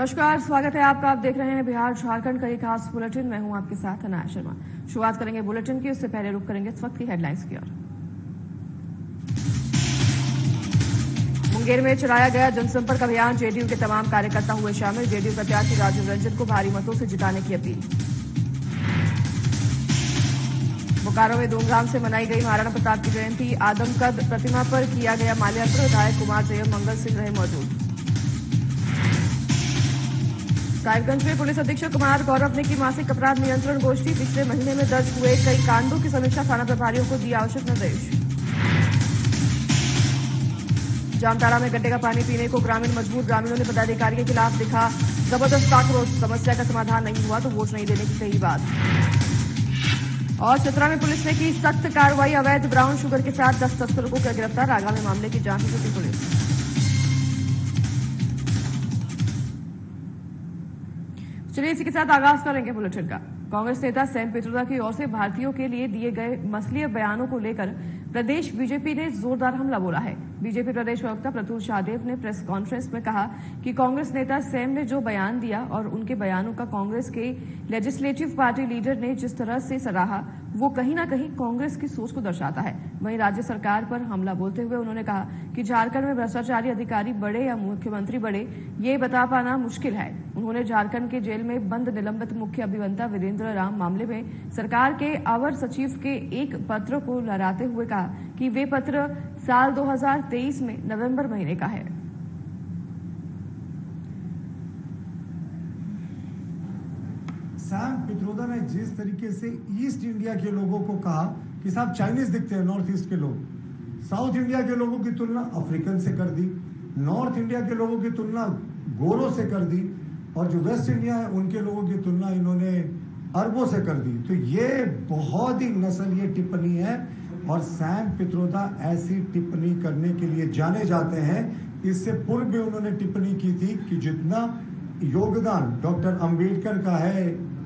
नमस्कार, स्वागत है आपका। आप देख रहे हैं बिहार झारखंड का एक खास बुलेटिन। मैं हूं आपके साथ अनाया शर्मा। शुरुआत करेंगे बुलेटिन की, उससे पहले रुक करेंगे इस वक्त की हेडलाइंस की ओर। मुंगेर में चलाया गया जनसंपर्क अभियान, जेडीयू के तमाम कार्यकर्ता हुए शामिल। जेडीयू प्रत्याशी राजीव रंजन को भारी मतों से जिताने की अपील। बोकारो में धूमधाम से मनाई गई महाराणा प्रताप की जयंती। आदमकद प्रतिमा पर किया गया माल्यार्पण। विधायक कुमार जयम मंगल सिंह रहे मौजूद। साहिबगंज में पुलिस अधीक्षक कुमार गौरव ने की मासिक अपराध नियंत्रण गोष्ठी। पिछले महीने में दर्ज हुए कई कांडों की समीक्षा, थाना प्रभारियों को दिए आवश्यक निर्देश। जामताड़ा में गड्ढे का पानी पीने को ग्रामीण मजबूर। ग्रामीणों ने पदाधिकारी के खिलाफ दिखा जबरदस्त आक्रोश। समस्या का समाधान नहीं हुआ तो वोट नहीं देने की कही बात। और चतरा में पुलिस ने की सख्त कार्रवाई। अवैध ब्राउन शुगर के साथ 10 तस्करों को किया गिरफ्तार। आगामी मामले की जांच में जुटी पुलिस। चलिए इसी के साथ आगाज करेंगे बुलेटिन का। कांग्रेस नेता सैम पित्रोदा की ओर से भारतीयों के लिए दिए गए मसलीय बयानों को लेकर प्रदेश बीजेपी ने जोरदार हमला बोला है। बीजेपी प्रदेश प्रवक्ता प्रतुल शाहदेव ने प्रेस कॉन्फ्रेंस में कहा कि कांग्रेस नेता सैम ने जो बयान दिया और उनके बयानों का कांग्रेस के लेजिस्लेटिव पार्टी लीडर ने जिस तरह से सराहा, वो कहीं ना कहीं कांग्रेस की सोच को दर्शाता है। वहीं राज्य सरकार पर हमला बोलते हुए उन्होंने कहा कि झारखंड में भ्रष्टाचारी अधिकारी बढ़े या मुख्यमंत्री बढ़े, ये बता पाना मुश्किल है। उन्होंने झारखंड के जेल में बंद निलंबित मुख्य अभियंता वीरेंद्र राम मामले में सरकार के अवर सचिव के एक पत्र को लहराते हुए कहा कि वे पत्र साल 2023 में नवंबर महीने का है। सैम पित्रोदा ने जिस तरीके से ईस्ट इंडिया के लोगों को कहा कि साहब चाइनीज दिखते हैं नॉर्थ ईस्ट के लोग, साउथ इंडिया के लोगों की तुलना अफ्रीकन से कर दी, नॉर्थ इंडिया के लोगों की तुलना गोरों से कर दी, और जो वेस्ट इंडिया है उनके लोगों की तुलना इन्होंने अरबों से कर दी। तो ये बहुत ही नस्लीय टिप्पणी है और सैम पित्रोदा ऐसी टिप्पणी करने के लिए जाने जाते हैं। इससे पूर्व भी उन्होंने टिप्पणी की थी कि जितना योगदान डॉक्टर अंबेडकर का है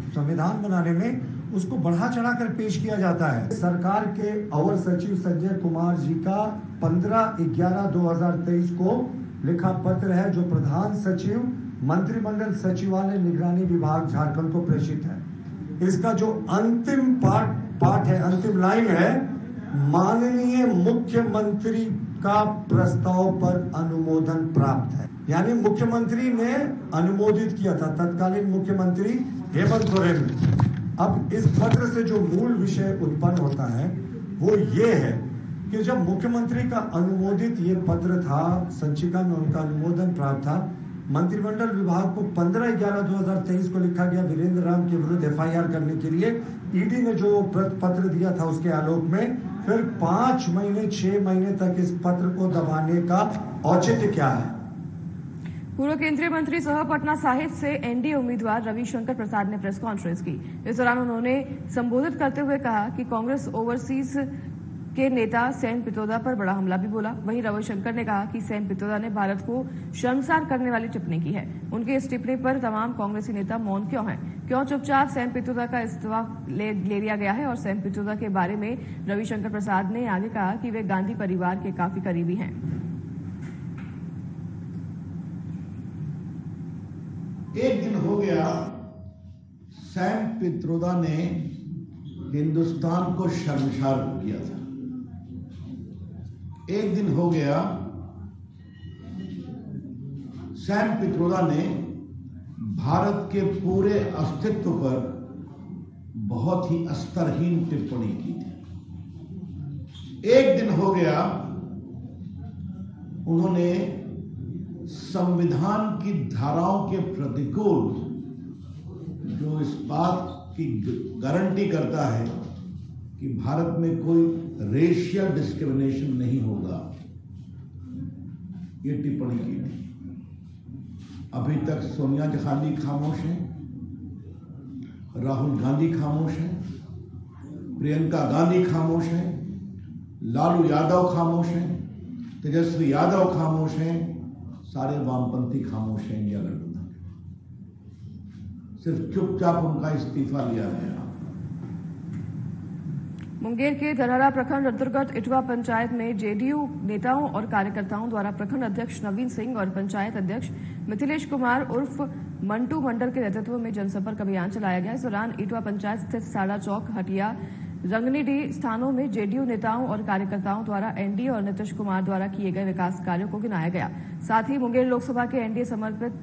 संविधान बनाने में, उसको बढ़ा चढ़ाकर पेश किया जाता है। सरकार के अवर सचिव संजय कुमार जी का 15/11/2023 को लिखा पत्र है, जो प्रधान सचिव मंत्रिमंडल सचिवालय निगरानी विभाग झारखंड को प्रेषित है। इसका जो अंतिम पाठ है, अंतिम लाइन है, माननीय मुख्यमंत्री का प्रस्ताव पर अनुमोदन प्राप्त है। यानी मुख्यमंत्री ने अनुमोदित किया था, तत्कालीन मुख्यमंत्री हेमंत सोरेन ने। अब इस पत्र से जो मूल विषय उत्पन्न होता है वो ये है कि जब मुख्यमंत्री का अनुमोदित ये पत्र था, संचिका में उनका अनुमोदन प्राप्त था, मंत्रिमंडल विभाग को 15/11/2023 को लिखा गया वीरेंद्र राम के विरुद्ध FIR करने के लिए। ईडी ने जो पत्र दिया था उसके आलोक में फिर 5 महीने 6 महीने तक इस पत्र को दबाने का औचित्य क्या है? पूर्व केंद्रीय मंत्री सह पटना साहिब से एनडीए उम्मीदवार रविशंकर प्रसाद ने प्रेस कॉन्फ्रेंस की। इस दौरान उन्होंने संबोधित करते हुए कहा कि कांग्रेस ओवरसीज के नेता सैम पित्रोदा पर बड़ा हमला भी बोला। वहीं रविशंकर ने कहा कि सैम पित्रोदा ने भारत को शर्मसार करने वाली टिप्पणी की है। उनकी इस टिप्पणी पर तमाम कांग्रेसी नेता मौन क्यों हैं? क्यों चुपचाप सैम पित्रोदा का इस्तीफा ले लिया गया है? और सैम पित्रोदा के बारे में रविशंकर प्रसाद ने आगे कहा कि वे गांधी परिवार के काफी करीबी हैं। एक दिन हो गया सैम पित्रोदा ने हिंदुस्तान को शर्मसार किया था। एक दिन हो गया सैम पित्रोदा ने भारत के पूरे अस्तित्व पर बहुत ही स्तरहीन टिप्पणी की थी। एक दिन हो गया उन्होंने संविधान की धाराओं के प्रतिकूल, जो इस बात की गारंटी करता है कि भारत में कोई रेशियल डिस्क्रिमिनेशन नहीं होगा, ये टिप्पणी की थी। अभी तक सोनिया गांधी खामोश हैं, राहुल गांधी खामोश हैं, प्रियंका गांधी खामोश हैं, लालू यादव खामोश हैं, तेजस्वी यादव खामोश हैं, सारे वामपंथी खामोश हैं इंडिया गठबंधन। सिर्फ चुपचाप उनका इस्तीफा लिया गया। मुंगेर के धरहरा प्रखंड अंतर्गत इटवा पंचायत में जेडीयू नेताओं और कार्यकर्ताओं द्वारा प्रखंड अध्यक्ष नवीन सिंह और पंचायत अध्यक्ष मिथिलेश कुमार उर्फ मंटू मंडल के नेतृत्व में जनसंपर्क अभियान चलाया गया। इस दौरान इटवा पंचायत स्थित साड़ा चौक, हटिया, रंगनीडीह स्थानों में जेडीयू नेताओं और कार्यकर्ताओं द्वारा एनडीए और नीतीश कुमार द्वारा किए गए विकास कार्यों को गिनाया गया। साथ ही मुंगेर लोकसभा के एनडीए समर्पित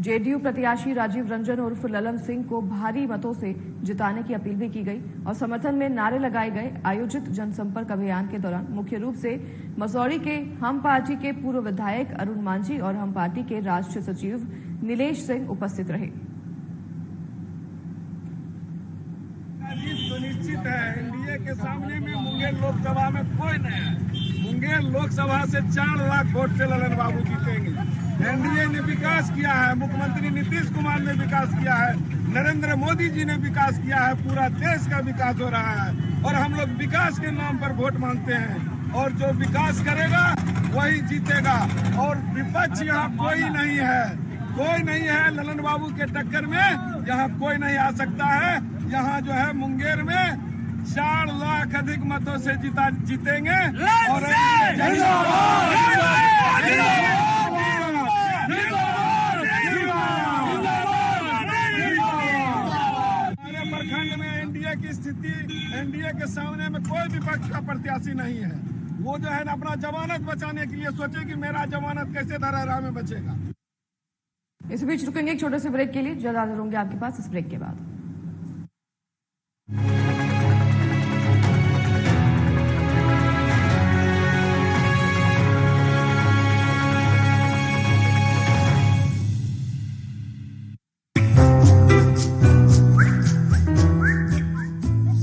जेडीयू प्रत्याशी राजीव रंजन उर्फ ललन सिंह को भारी मतों से जिताने की अपील भी की गई और समर्थन में नारे लगाए गए। आयोजित जनसंपर्क अभियान के दौरान मुख्य रूप से मसौरी के हम पार्टी के पूर्व विधायक अरुण मांझी और हम पार्टी के राष्ट्रीय सचिव नीलेश सिंह उपस्थित रहे। सुनिश्चित है एनडीए के सामने में मुंगेर लोकसभा में कोई नहीं है। मुंगेर लोकसभा से 4 लाख वोट से ललन बाबू जीतेंगे। एनडीए ने विकास किया है, मुख्यमंत्री नीतीश कुमार ने विकास किया है, नरेंद्र मोदी जी ने विकास किया है, पूरा देश का विकास हो रहा है और हम लोग विकास के नाम पर वोट मांगते हैं और जो विकास करेगा वही जीतेगा। और विपक्ष यहाँ कोई नहीं है, कोई नहीं है ललन बाबू के टक्कर में, यहाँ कोई नहीं आ सकता है। यहाँ जो है मुंगेर में 4 लाख अधिक मतों से जीतेंगे और प्रखंड में एनडीए की स्थिति, एनडीए के सामने में कोई विपक्ष का प्रत्याशी नहीं है। वो जो है ना अपना जमानत बचाने के लिए सोचे कि मेरा जमानत कैसे धरहरा में बचेगा। इस बीच रुकेंगे एक छोटे से ब्रेक के लिए, जल्द हाजिर होंगे आपके पास इस ब्रेक के बाद।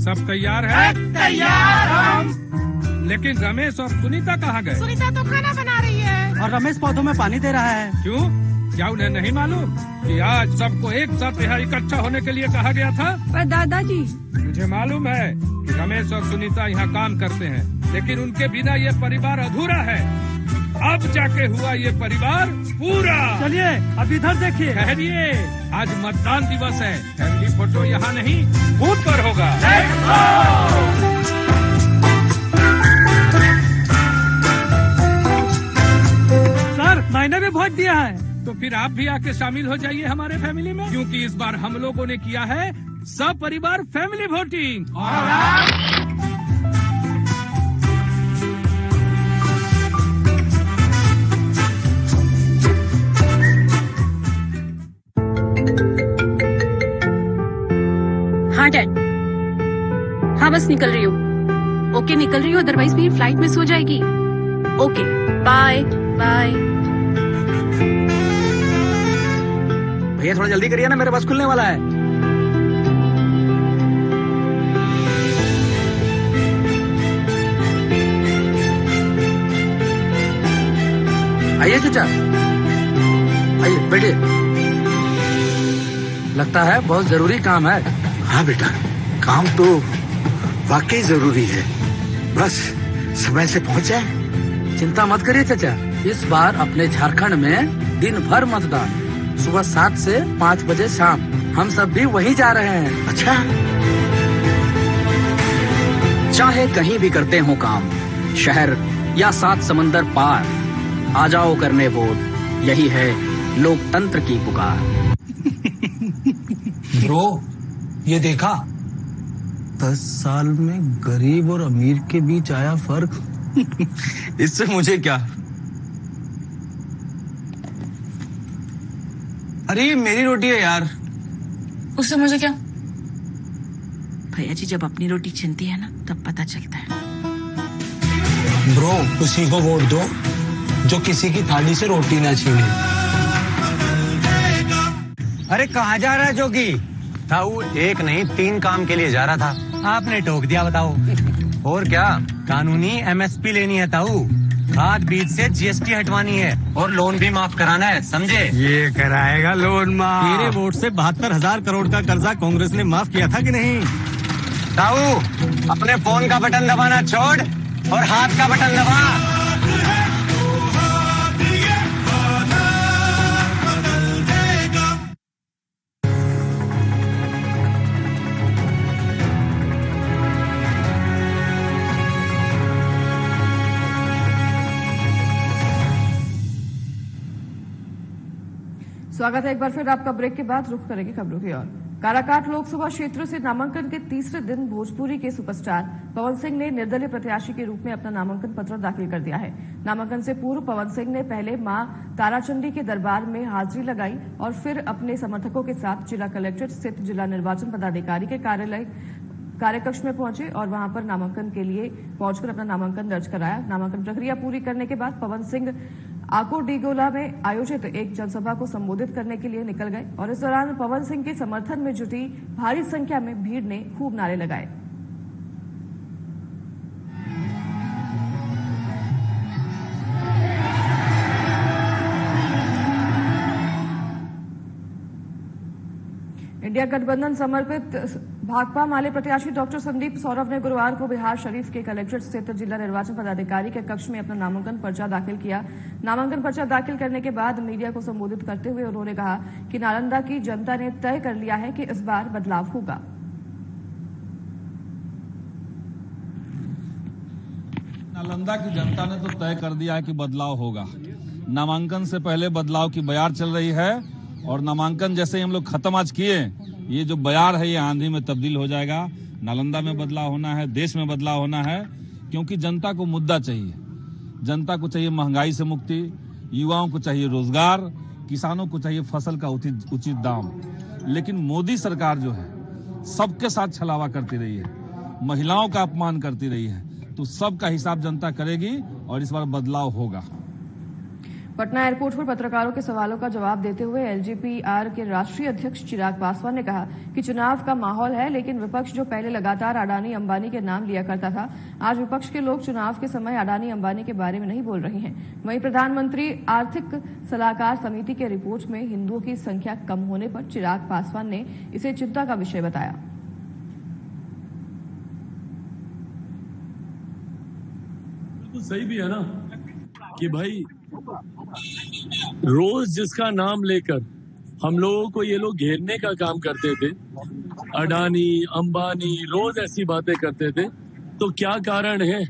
सब तैयार है? तैयार हम। लेकिन रमेश और सुनीता कहाँ गए? सुनीता तो खाना बना रही है और रमेश पौधों में पानी दे रहा है। क्यों? क्या उन्हें नहीं मालूम कि आज सबको एक साथ यहाँ इकट्ठा होने के लिए कहा गया था? पर दादाजी, मुझे मालूम है कि रमेश और सुनीता यहाँ काम करते हैं, लेकिन उनके बिना ये परिवार अधूरा है। अब जाके हुआ ये परिवार पूरा। चलिए अब इधर देखिए। ठहरिए, आज मतदान दिवस है। फैमिली फोटो यहाँ नहीं, बूथ पर होगा। सर मैंने भी वोट दिया है। तो फिर आप भी आके शामिल हो जाइए हमारे फैमिली में, क्योंकि इस बार हम लोगों ने किया है सब परिवार फैमिली वोटिंग। हाँ डैड, हाँ बस निकल रही हूँ। ओके निकल रही हूँ, अदरवाइज मेरी फ्लाइट मिस हो जाएगी। Okay bye bye. भैया थोड़ा जल्दी करिए ना, मेरे पास खुलने वाला है। आइए चाचा, आइए बैठिए। लगता है बहुत जरूरी काम है। हाँ बेटा, काम तो वाकई जरूरी है, बस समय से पहुंच जाए। चिंता मत करिए चाचा, इस बार अपने झारखंड में दिन भर मतदान, सुबह 7 से 5 बजे शाम। हम सब भी वहीं जा रहे हैं। अच्छा, चाहे कहीं भी करते हो काम, शहर या 7 समंदर पार, आ जाओ करने वोट, यही है लोकतंत्र की पुकार। ब्रो, ये देखा 10 साल में गरीब और अमीर के बीच आया फर्क। इससे मुझे क्या? अरे मेरी रोटी है यार। उससे मुझे क्या? भैया जी जब अपनी रोटी छिनती है ना, तब पता चलता है। ब्रो, उसी को वोट दो जो किसी की थाली से रोटी ना छीने। अरे कहाँ जा रहा है जोगी? ताऊ एक नहीं 3 काम के लिए जा रहा था। आपने टोक दिया, बताओ। और क्या? कानूनी एमएसपी लेनी है ताऊ, खाद बीज से जीएसटी हटवानी है और लोन भी माफ कराना है, समझे? ये कराएगा लोन माफ। तेरे वोट से 72,000 करोड़ का कर्जा कांग्रेस ने माफ किया था कि नहीं? ताऊ अपने फोन का बटन दबाना छोड़ और हाथ का बटन दबा। स्वागत है एक बार फिर आपका। ब्रेक के बाद रुख करेंगे खबरों की ओर। काराकाट लोकसभा क्षेत्र से नामांकन के तीसरे दिन भोजपुरी के सुपरस्टार पवन सिंह ने निर्दलीय प्रत्याशी के रूप में अपना नामांकन पत्र दाखिल कर दिया है। नामांकन से पूर्व पवन सिंह ने पहले मां ताराचंडी के दरबार में हाजिरी लगाई और फिर अपने समर्थकों के साथ जिला कलेक्ट्रेट स्थित जिला निर्वाचन पदाधिकारी के कार्यकक्ष में पहुंचे और वहां पर नामांकन के लिए पहुंचकर अपना नामांकन दर्ज कराया। नामांकन प्रक्रिया पूरी करने के बाद पवन सिंह आकोडीगोला में आयोजित एक जनसभा को संबोधित करने के लिए निकल गए और इस दौरान पवन सिंह के समर्थन में जुटी भारी संख्या में भीड़ ने खूब नारे लगाए। इंडिया गठबंधन समर्पित भाकपा माले प्रत्याशी डॉक्टर संदीप सौरभ ने गुरुवार को बिहार शरीफ के कलेक्ट्रेट स्थित जिला निर्वाचन पदाधिकारी के कक्ष में अपना नामांकन पर्चा दाखिल किया। नामांकन पर्चा दाखिल करने के बाद मीडिया को संबोधित करते हुए उन्होंने कहा कि नालंदा की जनता ने तय कर लिया है कि इस बार बदलाव होगा। नालंदा की जनता ने तो तय कर दिया है कि बदलाव होगा। नामांकन से पहले बदलाव की बयार चल रही है और नामांकन जैसे ही हम लोग खत्म आज किए, ये जो बयार है ये आंधी में तब्दील हो जाएगा। नालंदा में बदलाव होना है, देश में बदलाव होना है, क्योंकि जनता को मुद्दा चाहिए। जनता को चाहिए महंगाई से मुक्ति, युवाओं को चाहिए रोजगार, किसानों को चाहिए फसल का उचित दाम। लेकिन मोदी सरकार जो है सबके साथ छलावा करती रही है, महिलाओं का अपमान करती रही है, तो सबका हिसाब जनता करेगी और इस बार बदलाव होगा। पटना एयरपोर्ट पर पत्रकारों के सवालों का जवाब देते हुए एलजेपीआर के राष्ट्रीय अध्यक्ष चिराग पासवान ने कहा कि चुनाव का माहौल है, लेकिन विपक्ष जो पहले लगातार अडानी अंबानी के नाम लिया करता था, आज विपक्ष के लोग चुनाव के समय अडानी अंबानी के बारे में नहीं बोल रहे हैं। वहीं प्रधानमंत्री आर्थिक सलाहकार समिति के रिपोर्ट में हिंदुओं की संख्या कम होने पर चिराग पासवान ने इसे चिंता का विषय बताया। बिल्कुल सही भी है ना कि भाई रोज जिसका नाम लेकर हम लोगों को ये लोग घेरने का काम करते थे, अडानी अंबानी रोज ऐसी बातें करते थे, तो क्या कारण है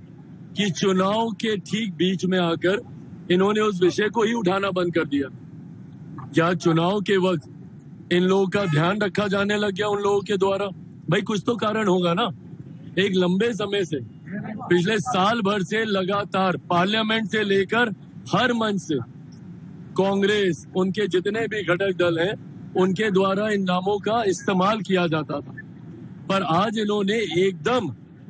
कि चुनाव के ठीक बीच में आकर इन्होंने उस विषय को ही उठाना बंद कर दिया? क्या चुनाव के वक्त इन लोगों का ध्यान रखा जाने लग गया उन लोगों के द्वारा? भाई कुछ तो कारण होगा ना। एक लंबे समय से पिछले साल भर से लगातार पार्लियामेंट से लेकर हर मंच से कांग्रेस, उनके जितने भी घटक दल हैं, उनके द्वारा इन नामों का इस्तेमाल किया जाता था, पर आज इन्होंने एकदम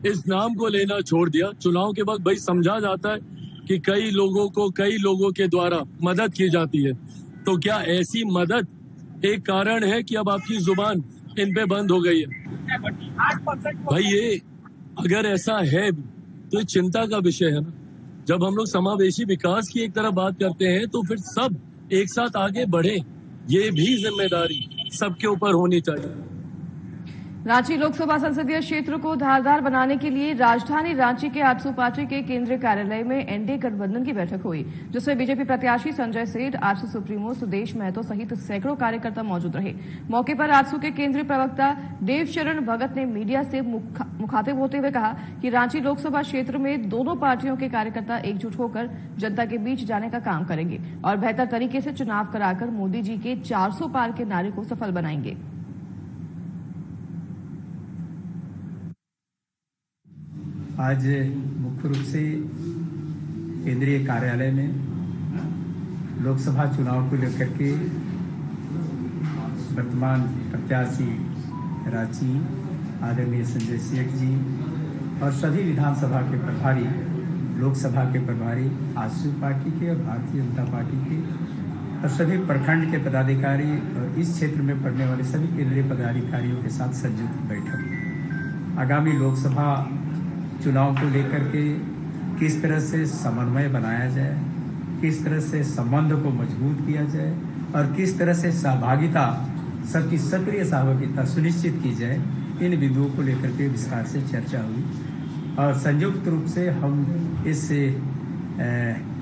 इस नाम को लेना छोड़ दिया। चुनाव के वक्त भाई समझा जाता है कि कई लोगों के द्वारा मदद की जाती है, तो क्या ऐसी मदद एक कारण है कि अब आपकी जुबान इन पे बंद हो गई है? भाई ये अगर ऐसा है तो ये चिंता का विषय है ना। जब हम लोग समावेशी विकास की एक तरफ बात करते हैं तो फिर सब एक साथ आगे बढ़े, ये भी जिम्मेदारी सबके ऊपर होनी चाहिए। रांची लोकसभा संसदीय क्षेत्र को धारदार बनाने के लिए राजधानी रांची के आजसू पार्टी के केंद्रीय कार्यालय में एनडीए गठबंधन की बैठक हुई, जिसमें बीजेपी प्रत्याशी संजय सेठ, आजसू सुप्रीमो सुदेश महतो सहित सैकड़ों कार्यकर्ता मौजूद रहे। मौके पर आजसू के केंद्रीय प्रवक्ता देवशरण भगत ने मीडिया से मुखातिब होते हुए कहा कि रांची लोकसभा क्षेत्र में दोनों पार्टियों के कार्यकर्ता एकजुट होकर जनता के बीच जाने का काम करेंगे और बेहतर तरीके से चुनाव कराकर मोदी जी के 400 पार के नारे को सफल बनाएंगे। आज मुख्य रूप से केंद्रीय कार्यालय में लोकसभा चुनाव को लेकर के वर्तमान प्रत्याशी रांची आदरणीय संजय सेठ जी और सभी विधानसभा के प्रभारी, लोकसभा के प्रभारी आजसू पार्टी के और भारतीय जनता पार्टी के और सभी प्रखंड के पदाधिकारी और इस क्षेत्र में पड़ने वाले सभी केंद्रीय पदाधिकारियों के साथ संयुक्त बैठक आगामी लोकसभा चुनाव को लेकर के किस तरह से समन्वय बनाया जाए, किस तरह से संबंध को मजबूत किया जाए और किस तरह से सहभागिता, सबकी सक्रिय सहभागिता सुनिश्चित की जाए, इन बिंदुओं को लेकर के विस्तार से चर्चा हुई और संयुक्त रूप से हम इस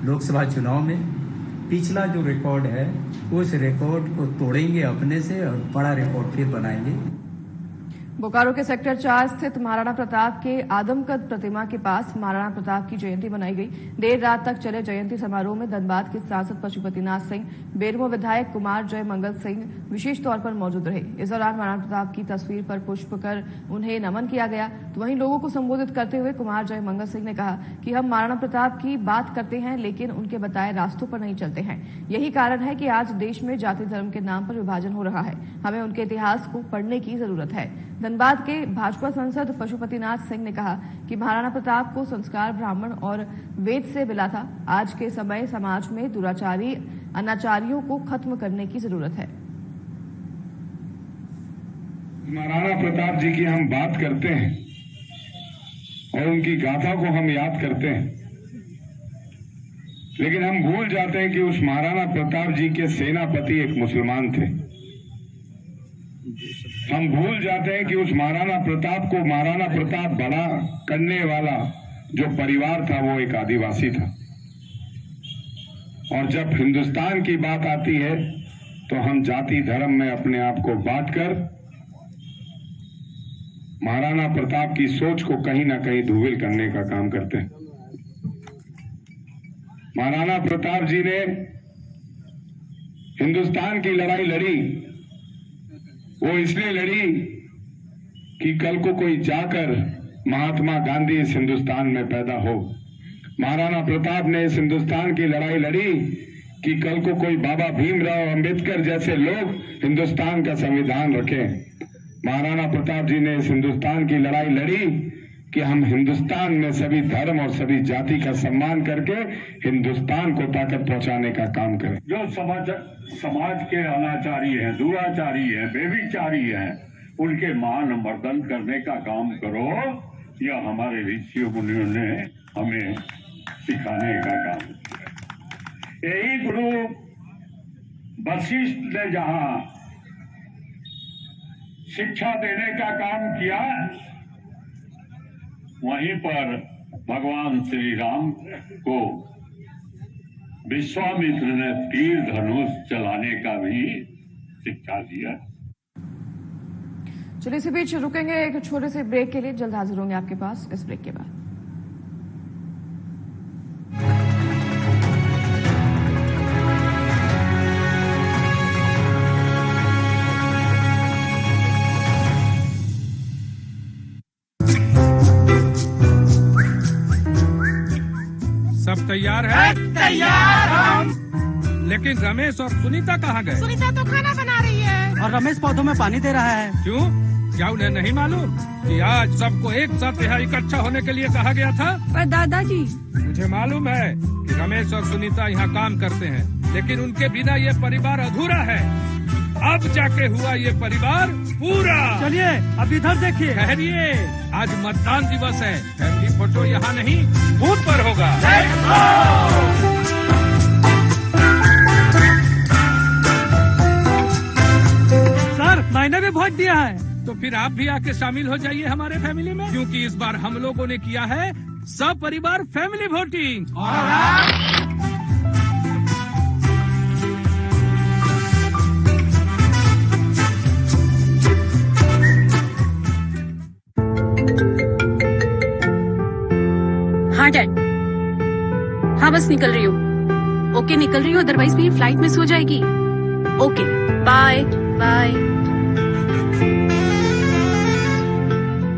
लोकसभा चुनाव में पिछला जो रिकॉर्ड है उस रिकॉर्ड को तोड़ेंगे अपने से और बड़ा रिकॉर्ड फिर बनाएंगे। बोकारो के सेक्टर 4 स्थित महाराणा प्रताप के आदमकद प्रतिमा के पास महाराणा प्रताप की जयंती मनाई गई। देर रात तक चले जयंती समारोह में धनबाद के सांसद पशुपतिनाथ सिंह, बेरमो विधायक कुमार जय मंगल सिंह विशेष तौर पर मौजूद रहे। इस दौरान महाराणा प्रताप की तस्वीर पर पुष्प कर उन्हें नमन किया गया। तो वहीं लोगों को संबोधित करते हुए कुमार जय मंगल सिंह ने कहा कि हम महाराणा प्रताप की बात करते हैं, लेकिन उनके बताए रास्तों पर नहीं चलते हैं। यही कारण है कि आज देश में जाति धर्म के नाम पर विभाजन हो रहा है। हमें उनके इतिहास को पढ़ने की जरूरत है। धनबाद के भाजपा सांसद पशुपतिनाथ सिंह ने कहा कि महाराणा प्रताप को संस्कार ब्राह्मण और वेद से मिला था। आज के समय समाज में दुराचारी अनाचारियों को खत्म करने की जरूरत है। महाराणा प्रताप जी की हम बात करते हैं और उनकी गाथा को हम याद करते हैं, लेकिन हम भूल जाते हैं कि उस महाराणा प्रताप जी के सेनापति एक मुसलमान थे। हम भूल जाते हैं कि उस महाराणा प्रताप को महाराणा प्रताप बड़ा करने वाला जो परिवार था वो एक आदिवासी था। और जब हिंदुस्तान की बात आती है तो हम जाति धर्म में अपने आप को बांटकर महाराणा प्रताप की सोच को कहीं ना कहीं धूमिल करने का काम करते हैं। महाराणा प्रताप जी ने हिंदुस्तान की लड़ाई लड़ी, वो इसलिए लड़ी कि कल को कोई जाकर महात्मा गांधी इस हिंदुस्तान में पैदा हो। महाराणा प्रताप ने इस हिंदुस्तान की लड़ाई लड़ी कि कल को कोई बाबा भीमराव अंबेडकर जैसे लोग हिंदुस्तान का संविधान रखें। महाराणा प्रताप जी ने इस हिंदुस्तान की लड़ाई लड़ी कि हम हिंदुस्तान में सभी धर्म और सभी जाति का सम्मान करके हिंदुस्तान को ताकत पहुंचाने का काम करें। जो समाज के अनाचारी हैं, दुराचारी हैं, बेविचारी हैं, उनके मान मर्दन करने का काम करो। यह हमारे ऋषियों मुनियों ने हमें सिखाने का काम किया। यही गुरु वशिष्ठ ने जहां शिक्षा देने का काम किया, वहीं पर भगवान श्री राम को विश्वामित्र ने तीर धनुष चलाने का भी शिक्षा दिया। चलिए इसी बीच रुकेंगे एक छोटे से ब्रेक के लिए। जल्द हाजिर होंगे आपके पास इस ब्रेक के बाद। सब तैयार है? तैयार हम। लेकिन रमेश और सुनीता कहाँ गए? सुनीता तो खाना बना रही है और रमेश पौधों में पानी दे रहा है। क्यों? क्या उन्हें नहीं मालूम कि आज सबको एक साथ यहाँ इकट्ठा होने के लिए कहा गया था? पर दादाजी, मुझे मालूम है कि रमेश और सुनीता यहाँ काम करते हैं, लेकिन उनके बिना ये परिवार अधूरा है। अब जाके हुआ ये परिवार पूरा। चलिए अब इधर देखिए। ठहरिए, आज मतदान दिवस है। फैमिली फोटो यहाँ नहीं, बूथ पर होगा। सर मैंने भी वोट दिया है। तो फिर आप भी आके शामिल हो जाइए हमारे फैमिली में, क्योंकि इस बार हम लोगों ने किया है सब परिवार फैमिली वोटिंग। हाँ डैड, हाँ बस निकल रही हूँ। ओके निकल रही हूँ, अदरवाइज मेरी फ्लाइट मिस हो जाएगी। Okay bye bye.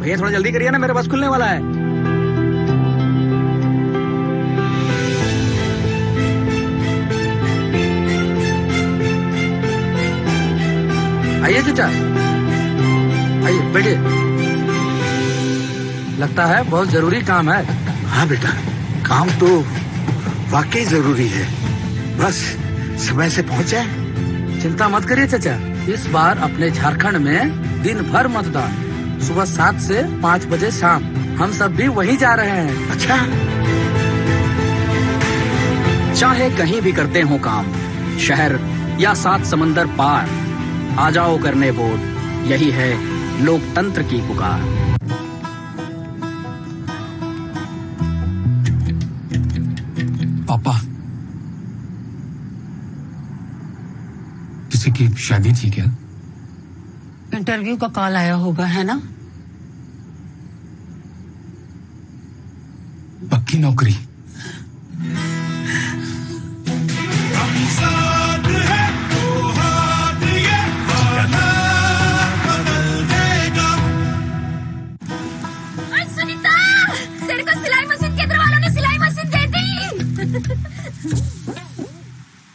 भैया थोड़ा जल्दी करिए ना, मेरे बस खुलने वाला है। आइए चाचा, आइए बैठिए। लगता है बहुत जरूरी काम है। हाँ बेटा, काम तो वाकई जरूरी है, बस समय से पहुंच जाए। चिंता मत करिए चाचा, इस बार अपने झारखंड में दिन भर मतदान, सुबह 7 से 5 बजे शाम। हम सब भी वहीं जा रहे हैं। अच्छा, चाहे कहीं भी करते हो काम, शहर या 7 समंदर पार, आ जाओ करने वोट। यही है लोकतंत्र की पुकार। पापा, किसी की शादी थी क्या? इंटरव्यू का कॉल आया होगा, है ना? पक्की नौकरी। सुनीता, तेरे को सिलाई मशीन केंद्र वालों ने सिलाई मशीन दे दी।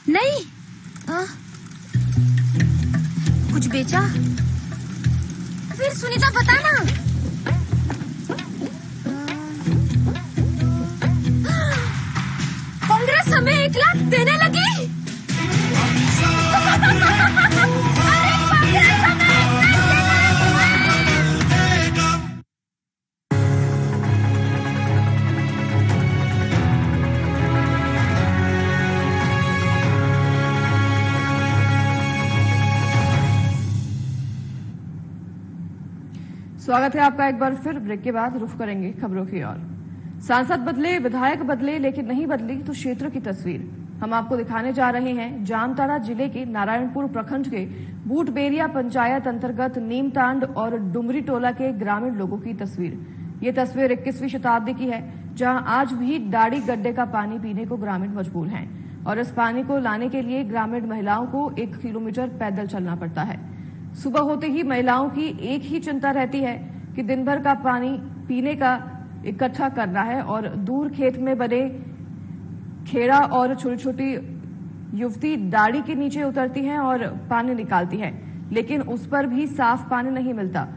नहीं, कुछ बेचा? फिर सुनीता बता ना। कांग्रेस हमें 1 लाख देने लगी। अरे कांग्रेस हमें 1 लाख स्वागत है आपका एक बार फिर। ब्रेक के बाद रुख करेंगे खबरों की ओर। सांसद बदले, विधायक बदले, लेकिन नहीं बदली तो क्षेत्र की तस्वीर। हम आपको दिखाने जा रहे हैं जामताड़ा जिले के नारायणपुर प्रखंड के बूटबेरिया पंचायत अंतर्गत नीमतांड और डुमरी टोला के ग्रामीण लोगों की तस्वीर। ये तस्वीर 21वीं शताब्दी की है, जहां आज भी डाड़ी गड्ढे का पानी पीने को ग्रामीण मजबूर हैं और इस पानी को लाने के लिए ग्रामीण महिलाओं को 1 किलोमीटर पैदल चलना पड़ता है। सुबह होते ही महिलाओं की एक ही चिंता रहती है कि दिन भर का पानी पीने का इकट्ठा करना है और दूर खेत में बने खेड़ा और छोटी छोटी युवती डाड़ी के नीचे उतरती हैं और पानी निकालती हैं, लेकिन उस पर भी साफ पानी नहीं मिलता।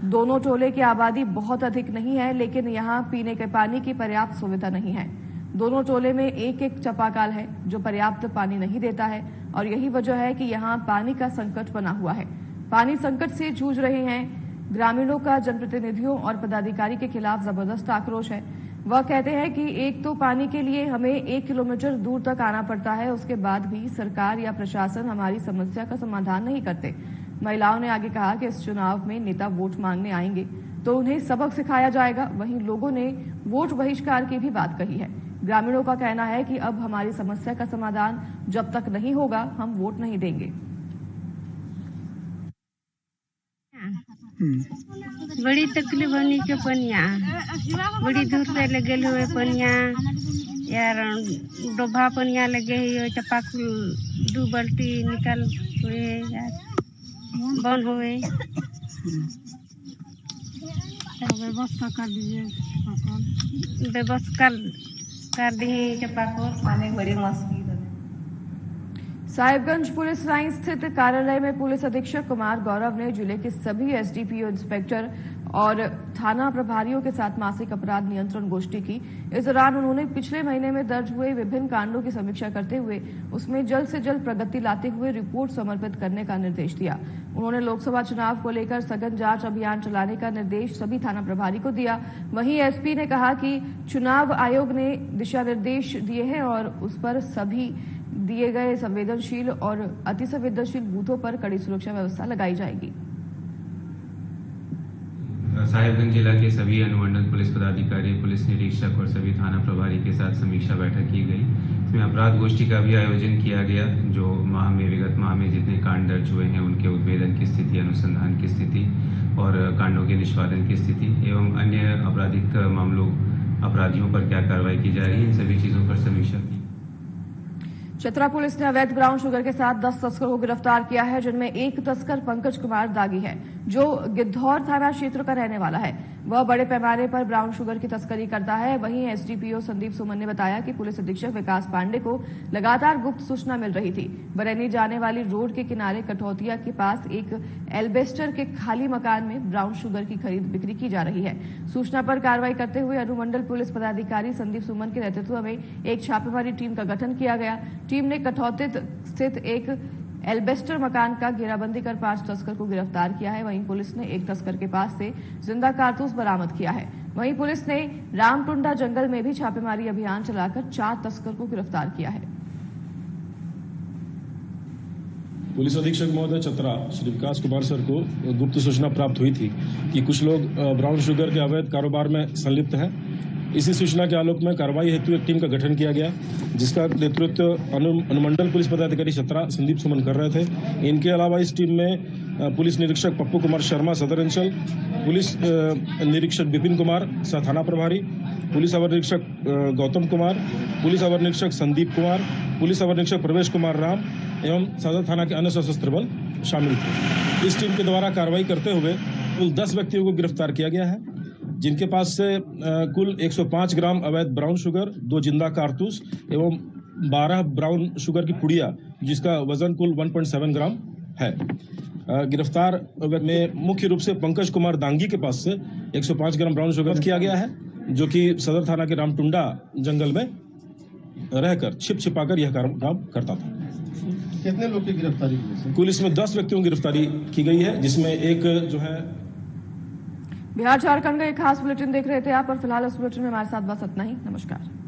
दोनों टोले की आबादी बहुत अधिक नहीं है, लेकिन यहाँ पीने के पानी की पर्याप्त सुविधा नहीं है। दोनों टोले में एक एक चापाकल है जो पर्याप्त पानी नहीं देता है और यही वजह है कि यहाँ पानी का संकट बना हुआ है। पानी संकट से जूझ रहे हैं ग्रामीणों का जनप्रतिनिधियों और पदाधिकारी के खिलाफ जबरदस्त आक्रोश है। वह कहते हैं कि एक तो पानी के लिए हमें 1 किलोमीटर दूर तक आना पड़ता है, उसके बाद भी सरकार या प्रशासन हमारी समस्या का समाधान नहीं करते। महिलाओं ने आगे कहा कि इस चुनाव में नेता वोट मांगने आएंगे तो उन्हें सबक सिखाया जाएगा। वहीं लोगों ने वोट बहिष्कार की भी बात कही है। ग्रामीणों का कहना है कि अब हमारी समस्या का समाधान जब तक नहीं होगा हम वोट नहीं देंगे। बड़ी तकलीफ होनी के पनिया, बड़ी दूर से लगे हुए पनिया यार, डोभा पनिया लगे हुए, चपाकुल 2 बाल्टी निकल हुए यार, बंद हुए। व्यवस्था कर दीजिए, व्यवस्था कर दिए चपाकुल। पानी बड़ी मुश्किल। साहिबगंज पुलिस लाइन स्थित कार्यालय में पुलिस अधीक्षक कुमार गौरव ने जिले के सभी एसडीपीओ, इंस्पेक्टर और थाना प्रभारियों के साथ मासिक अपराध नियंत्रण गोष्ठी की। इस दौरान उन्होंने पिछले महीने में दर्ज हुए विभिन्न कांडों की समीक्षा करते हुए उसमें जल्द से जल्द प्रगति लाते हुए रिपोर्ट समर्पित करने का निर्देश दिया। उन्होंने लोकसभा चुनाव को लेकर सघन जांच अभियान चलाने का निर्देश सभी थाना प्रभारी को दिया। वहीं एसपी ने कहा कि चुनाव आयोग ने दिशा निर्देश दिए हैं और उस पर सभी दिए गए संवेदनशील और अति संवेदनशील बूथों पर कड़ी सुरक्षा व्यवस्था लगाई जाएगी। साहिबगंज जिला के सभी अनुमंडल पुलिस पदाधिकारी, पुलिस निरीक्षक और सभी थाना प्रभारी के साथ समीक्षा बैठक की गई। इसमें अपराध गोष्ठी का भी आयोजन किया गया। जो विगत माह में जितने कांड दर्ज हुए हैं उनके उद्भेदन की स्थिति, अनुसंधान की स्थिति और कांडों के निष्पादन की स्थिति एवं अन्य आपराधिक मामलों, अपराधियों पर क्या कार्रवाई की जा रही है, इन सभी चीजों पर समीक्षा की। चतरा पुलिस ने अवैध ब्राउन शुगर के साथ 10 तस्करों को गिरफ्तार किया है, जिनमें एक तस्कर पंकज कुमार दागी है जो गिद्धौर थाना क्षेत्र का रहने वाला है। वह बड़े पैमाने पर ब्राउन शुगर की तस्करी करता है। वहीं एसडीपीओ संदीप सुमन ने बताया कि पुलिस अधीक्षक विकास पांडे को लगातार गुप्त सूचना मिल रही थी। बरैनी जाने वाली रोड के किनारे कठौतिया के पास एक एल्बेस्टर के खाली मकान में ब्राउन शुगर की खरीद बिक्री की जा रही है। सूचना पर कार्रवाई करते हुए अनुमंडल पुलिस पदाधिकारी संदीप सुमन के नेतृत्व में एक छापेमारी टीम का गठन किया गया। टीम ने कठौती स्थित एक एल्बेस्टर मकान का घेराबंदी कर 5 तस्कर को गिरफ्तार किया है। वहीं पुलिस ने एक तस्कर के पास से जिंदा कारतूस बरामद किया है। वहीं पुलिस ने रामटुंडा जंगल में भी छापेमारी अभियान चलाकर 4 तस्कर को गिरफ्तार किया है। पुलिस अधीक्षक महोदय चतरा श्री विकास कुमार सर को गुप्त सूचना प्राप्त हुई थी कि कुछ लोग ब्राउन शुगर के अवैध कारोबार में संलिप्त हैं। इसी सूचना के आलोक में कार्रवाई हेतु एक टीम का गठन किया गया, जिसका नेतृत्व अनुमंडल पुलिस पदाधिकारी चतरा संदीप सुमन कर रहे थे। इनके अलावा इस टीम में पुलिस निरीक्षक पप्पू कुमार शर्मा सदर अंचल, पुलिस निरीक्षक विपिन कुमार सह थाना प्रभारी, पुलिस अवर निरीक्षक गौतम कुमार, पुलिस अवर निरीक्षक संदीप कुमार, पुलिस अवर निरीक्षक प्रवेश कुमार राम एवं सदर थाना के अन्य सशस्त्र बल शामिल थे। इस टीम के द्वारा कार्रवाई करते हुए कुल 10 व्यक्तियों को गिरफ्तार किया गया है, जिनके पास से कुल 105 ग्राम अवैध ब्राउन शुगर, 2 जिंदा कारतूस एवं 12 ब्राउन शुगर की पुड़िया, जिसका वजन कुल 1.7 ग्राम है। गिरफ्तार में मुख्य रूप से पंकज कुमार दांगी के पास से 105 ग्राम ब्राउन शुगर किया गया है, जो कि सदर थाना के रामटुंडा जंगल में रहकर छिपाकर यह काम करता था। कितने लोग की गिरफ्तारी हुई? कुल इसमें 10 व्यक्तियों की गिरफ्तारी की गई है, जिसमें एक जो है। बिहार झारखंड का एक खास बुलेटिन देख रहे थे आप, और फिलहाल इस बुलेटिन में हमारे साथ बस इतना ही। नमस्कार।